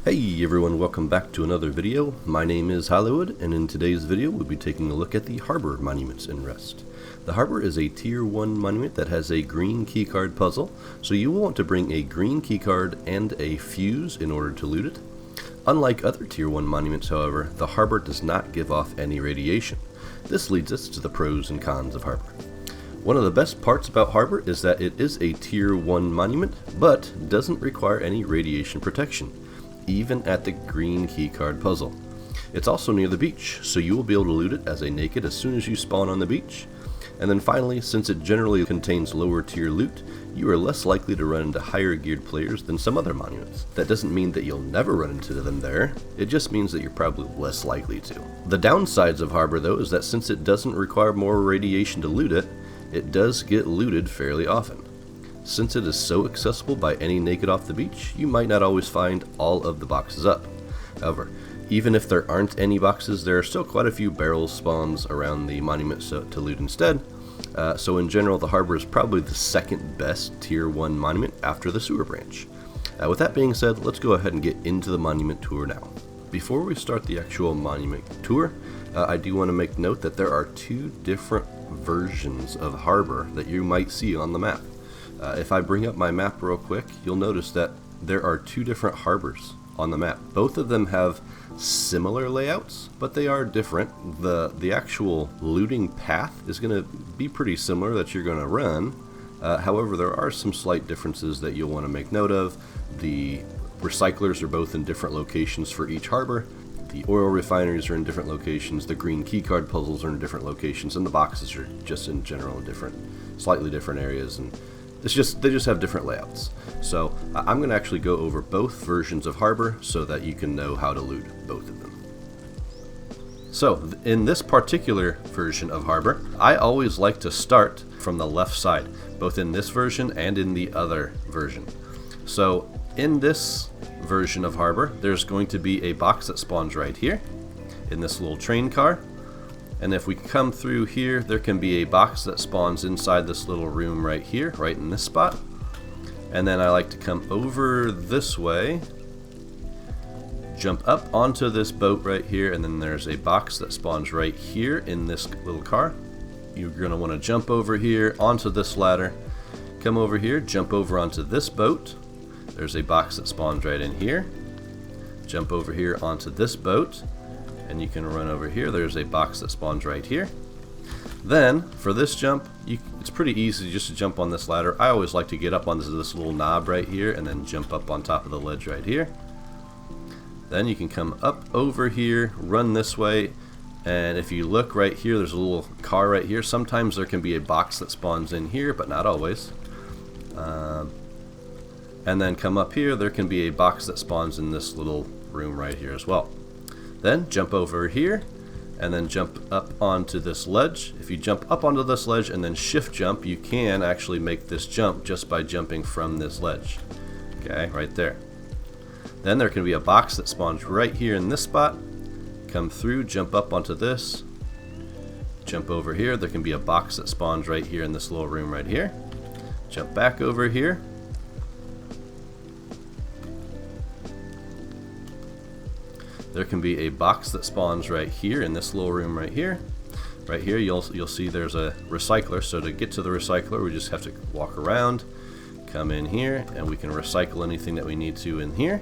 Hey everyone, welcome back to another video. My name is Hollywood, and in today's video we'll be taking a look at the Harbor Monuments in Rest. The Harbor is a Tier 1 monument that has a green keycard puzzle, so you will want to bring a green keycard and a fuse in order to loot it. Unlike other Tier 1 monuments, however, the Harbor does not give off any radiation. This leads us to the pros and cons of Harbor. One of the best parts about Harbor is that it is a Tier 1 monument, but doesn't require any radiation protection, even at the green keycard puzzle. It's also near the beach, so you will be able to loot it as a naked as soon as you spawn on the beach. And then finally, since it generally contains lower tier loot, you are less likely to run into higher geared players than some other monuments. That doesn't mean that you'll never run into them there, it just means that you're probably less likely to. The downsides of Harbor though is that since it doesn't require more radiation to loot it, it does get looted fairly often. Since it is so accessible by any naked off the beach, you might not always find all of the boxes up. However, even if there aren't any boxes, there are still quite a few barrel spawns around the monument to loot instead. So in general, the Harbor is probably the second best Tier 1 monument after the sewer branch. With that being said, let's go ahead and get into the monument tour now. Before we start the actual monument tour, I do want to make note that there are two different versions of Harbor that you might see on the map. If I bring up my map real quick, you'll notice that there are two different harbors on the map. Both of them have similar layouts, but they are different. The actual looting path is going to be pretty similar that you're going to run. However, there are some slight differences that you'll want to make note of. The recyclers are both in different locations for each harbor. The oil refineries are in different locations. The green keycard puzzles are in different locations, and the boxes are just in general in slightly different areas. And they just have different layouts. So I'm going to actually go over both versions of Harbor so that you can know how to loot both of them. So in this particular version of Harbor, I always like to start from the left side, both in this version and in the other version. So in this version of Harbor, there's going to be a box that spawns right here in this little train car. And if we come through here, there can be a box that spawns inside this little room right here, right in this spot. And then I like to come over this way, jump up onto this boat right here, and then there's a box that spawns right here in this little car. You're going to want to jump over here onto this ladder, come over here, jump over onto this boat. There's a box that spawns right in here. Jump over here onto this boat. And you can run over here. There's a box that spawns right here. Then for this jump, it's pretty easy just to jump on this ladder. I always like to get up on this little knob right here and then jump up on top of the ledge right here. Then you can come up over here, run this way, and if you look right here, there's a little car right here. Sometimes there can be a box that spawns in here, but not always. And then come up here, there can be a box that spawns in this little room right here as well. Then jump over here and then jump up onto this ledge. If you jump up onto this ledge and then shift jump, you can actually make this jump just by jumping from this ledge. Okay, right there. Then there can be a box that spawns right here in this spot. Come through, jump up onto this, jump over here. There can be a box that spawns right here in this little room right here. Jump back over here. There can be a box that spawns right here in this little room right here. Right here you'll see there's a recycler, so to get to the recycler we just have to walk around, come in here, and we can recycle anything that we need to in here.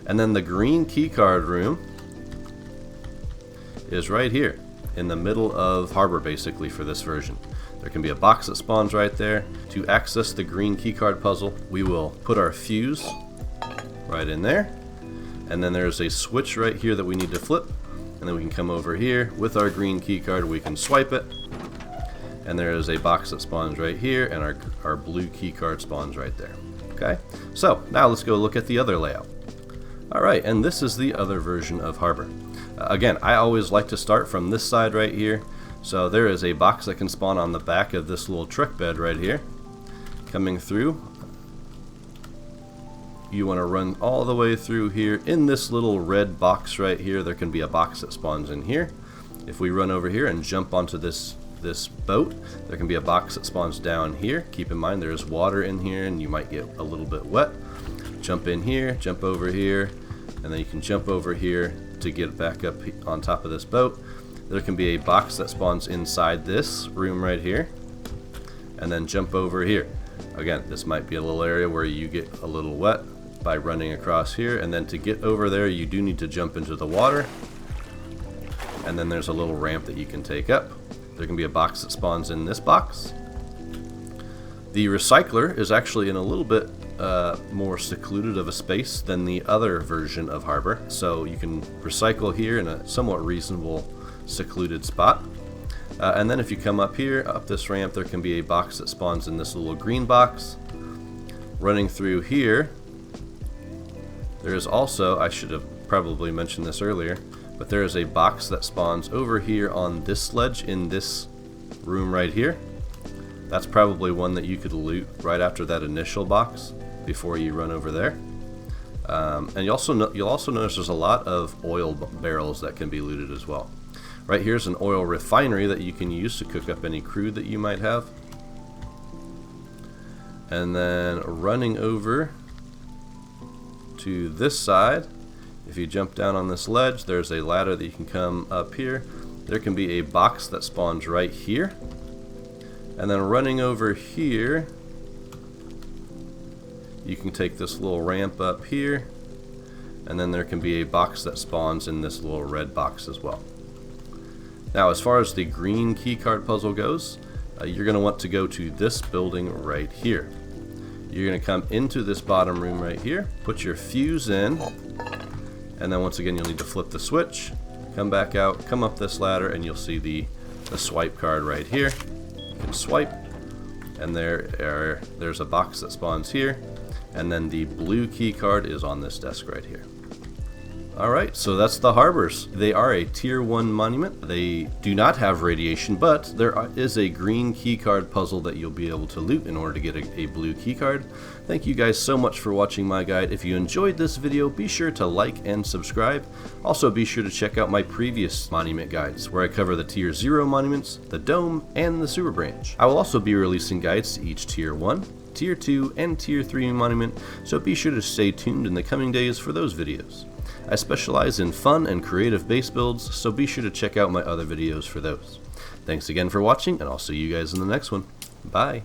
And then the green keycard room is right here in the middle of Harbor basically for this version. There can be a box that spawns right there. To access the green keycard puzzle, we will put our fuse right in there. And then there's a switch right here that we need to flip, and then we can come over here with our green keycard, we can swipe it, and there is a box that spawns right here, and our blue keycard spawns right there. Okay, so now let's go look at the other layout. Alright, and this is the other version of Harbor. Again, I always like to start from this side right here. So there is a box that can spawn on the back of this little truck bed right here. Coming through, you want to run all the way through here. In this little red box right here, there can be a box that spawns in here. If we run over here and jump onto this boat, there can be a box that spawns down here. Keep in mind there's water in here and you might get a little bit wet. Jump in here, jump over here, and then you can jump over here to get back up on top of this boat. There can be a box that spawns inside this room right here, and then jump over here. Again, this might be a little area where you get a little wet by running across here, and then to get over there you do need to jump into the water, and then there's a little ramp that you can take up. There can be a box that spawns in this box. The recycler is actually in a little bit more secluded of a space than the other version of Harbor, so you can recycle here in a somewhat reasonable secluded spot. And then if you come up here, up this ramp, there can be a box that spawns in this little green box. Running through here, there is also, I should have probably mentioned this earlier, but there is a box that spawns over here on this ledge in this room right here. That's probably one that you could loot right after that initial box before you run over there. And you'll also notice there's a lot of oil barrels that can be looted as well. Right here's an oil refinery that you can use to cook up any crude that you might have. And then running over to this side, if you jump down on this ledge, there's a ladder that you can come up here. There can be a box that spawns right here. And then running over here, you can take this little ramp up here, and then there can be a box that spawns in this little red box as well. Now, as far as the green keycard puzzle goes, you're going to want to go to this building right here. You're going to come into this bottom room right here, put your fuse in, and then once again you'll need to flip the switch, come back out, come up this ladder, and you'll see the swipe card right here. You can swipe, and there's a box that spawns here, and then the blue key card is on this desk right here. Alright, so that's the harbors. They are a tier 1 monument. They do not have radiation, but there is a green keycard puzzle that you'll be able to loot in order to get a blue keycard. Thank you guys so much for watching my guide. If you enjoyed this video, be sure to like and subscribe. Also be sure to check out my previous monument guides, where I cover the tier 0 monuments, the dome, and the sewer branch. I will also be releasing guides to each tier 1, tier 2, and tier 3 monument, so be sure to stay tuned in the coming days for those videos. I specialize in fun and creative base builds, so be sure to check out my other videos for those. Thanks again for watching, and I'll see you guys in the next one. Bye!